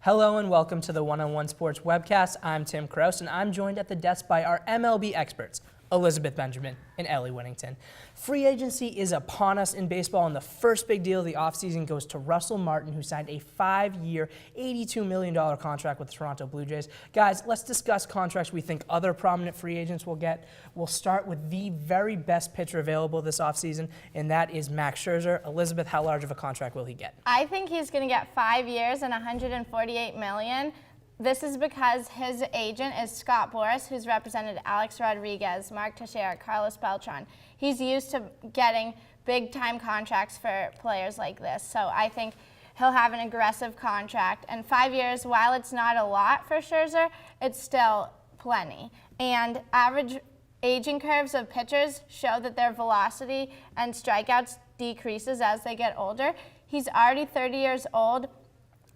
Hello and welcome to the One-on-One Sports Webcast. I'm Tim Krause and I'm joined at the desk by our MLB experts, Elizabeth Benjamin and Ellie Whittington. Free agency is upon us in baseball, and the first big deal of the offseason goes to Russell Martin, who signed a 5-year, $82 million contract with the Toronto Blue Jays. Guys, let's discuss contracts we think other prominent free agents will get. We'll start with the very best pitcher available this offseason, and that is Max Scherzer. Elizabeth, how large of a contract will he get? I think he's going to get 5 years and $148 million. This is because his agent is Scott Boras, who's represented Alex Rodriguez, Mark Teixeira, Carlos Beltran. He's used to getting big-time contracts for players like this, so I think he'll have an aggressive contract. And 5 years, while it's not a lot for Scherzer, it's still plenty. And average aging curves of pitchers show that their velocity and strikeouts decreases as they get older. He's already 30 years old,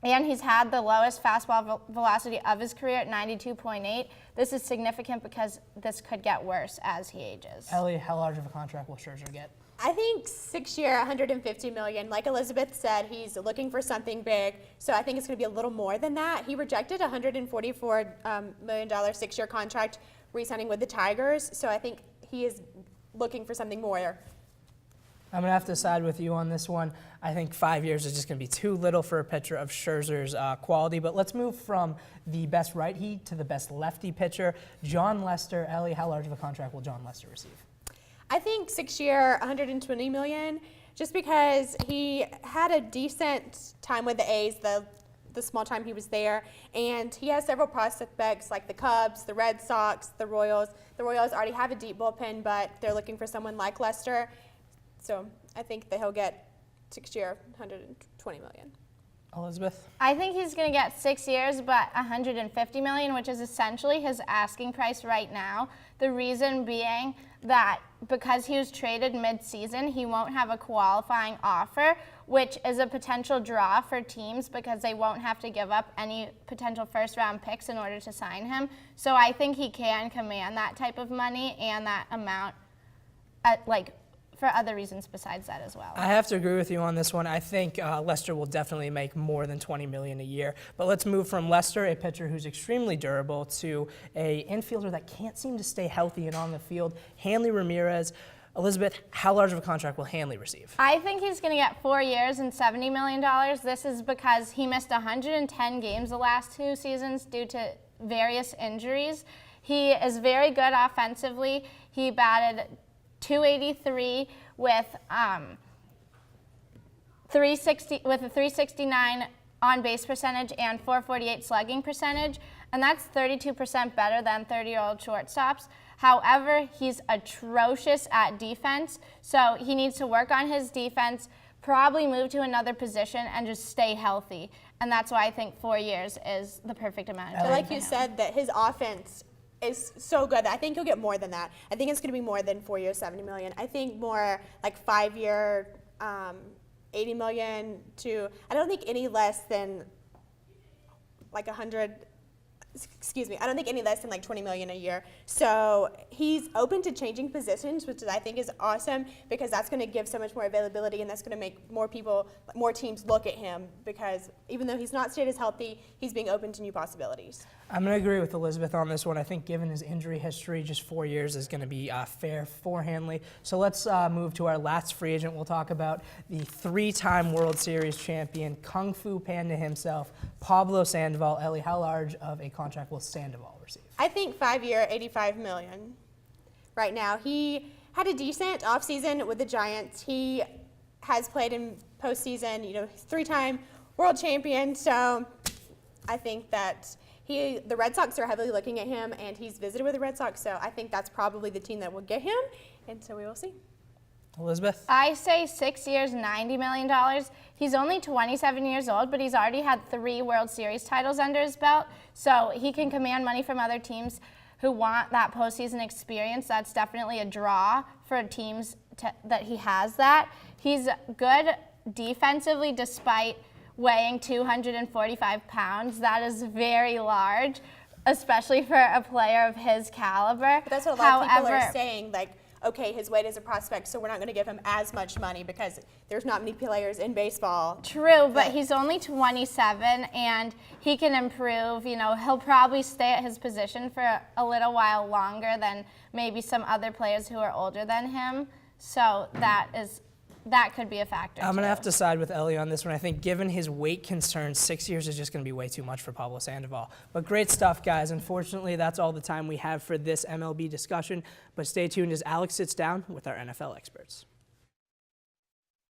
and he's had the lowest fastball velocity of his career at 92.8. This is significant because this could get worse as he ages. Ellie, how large of a contract will Scherzer get? I think 6 year, $150 million. Like Elizabeth said, he's looking for something big, so I think it's going to be a little more than that. He rejected a $144 million 6-year contract re-signing with the Tigers, so I think he is looking for something more. I'm going to have to side with you on this one. I think 5 years is just going to be too little for a pitcher of Scherzer's quality. But let's move from the best righty to the best lefty pitcher. Jon Lester. Ellie, how large of a contract will Jon Lester receive? I think 6 year, $120 million, just because he had a decent time with the A's, the small time he was there, and he has several prospects like the Cubs, the Red Sox, the Royals. The Royals already have a deep bullpen, but they're looking for someone like Lester. So I think that he'll get 6 year, $120 million. Elizabeth? I think he's going to get 6 years, but $150 million, which is essentially his asking price right now. The reason being that because he was traded mid-season, he won't have a qualifying offer, which is a potential draw for teams because they won't have to give up any potential first-round picks in order to sign him. So I think he can command that type of money and that amount for other reasons besides that as well. I have to agree with you on this one. I think Lester will definitely make more than $20 million a year. But let's move from Lester, a pitcher who's extremely durable, to an infielder that can't seem to stay healthy and on the field, Hanley Ramirez. Elizabeth, how large of a contract will Hanley receive? I think he's going to get 4 years and $70 million. This is because he missed 110 games the last 2 seasons due to various injuries. He is very good offensively. He batted .283 with a 369 on base percentage and .448 slugging percentage, and that's 32% better than 30-year-old shortstops. However, he's atrocious at defense, so he needs to work on his defense, probably move to another position, and just stay healthy. And that's why I think 4 years is the perfect amount of time. Like you said, that his offense is so good that I think he'll get more than that. I think it's going to be more than 4 years, $70 million. I think more like 5 year, $80 million to, I don't think any less than like I don't think any less than like $20 million a year. So he's open to changing positions, which I think is awesome because that's going to give so much more availability, and that's going to make more teams look at him because even though he's not stayed as healthy, he's being open to new possibilities. I'm going to agree with Elizabeth on this one. I think given his injury history, just 4 years is going to be fair for Hanley. So let's move to our last free agent. We'll talk about the 3-time World Series champion, Kung Fu Panda himself, Pablo Sandoval. Ellie, how large of a contract will Sandoval receive? I think 5 year, $85 million. Right now, he had a decent offseason with the Giants. He has played in postseason. He's 3-time world champion. So I think that the Red Sox are heavily looking at him, and he's visited with the Red Sox. So I think that's probably the team that will get him, and so we will see. Elizabeth? I say 6 years, $90 million. He's only 27 years old, but he's already had 3 World Series titles under his belt, so he can command money from other teams who want that postseason experience. That's definitely a draw for teams that he has that. He's good defensively despite weighing 245 pounds. That is very large, especially for a player of his caliber. But that's what a lot of people are saying, like, okay, his weight is a prospect, so we're not going to give him as much money because there's not many players in baseball. True, but he's only 27 and he can improve. You know, he'll probably stay at his position for a little while longer than maybe some other players who are older than him. So that could be a factor. I'm going to have to side with Ellie on this one. I think given his weight concerns, 6 years is just going to be way too much for Pablo Sandoval. But great stuff, guys. Unfortunately, that's all the time we have for this MLB discussion. But stay tuned as Alex sits down with our NFL experts.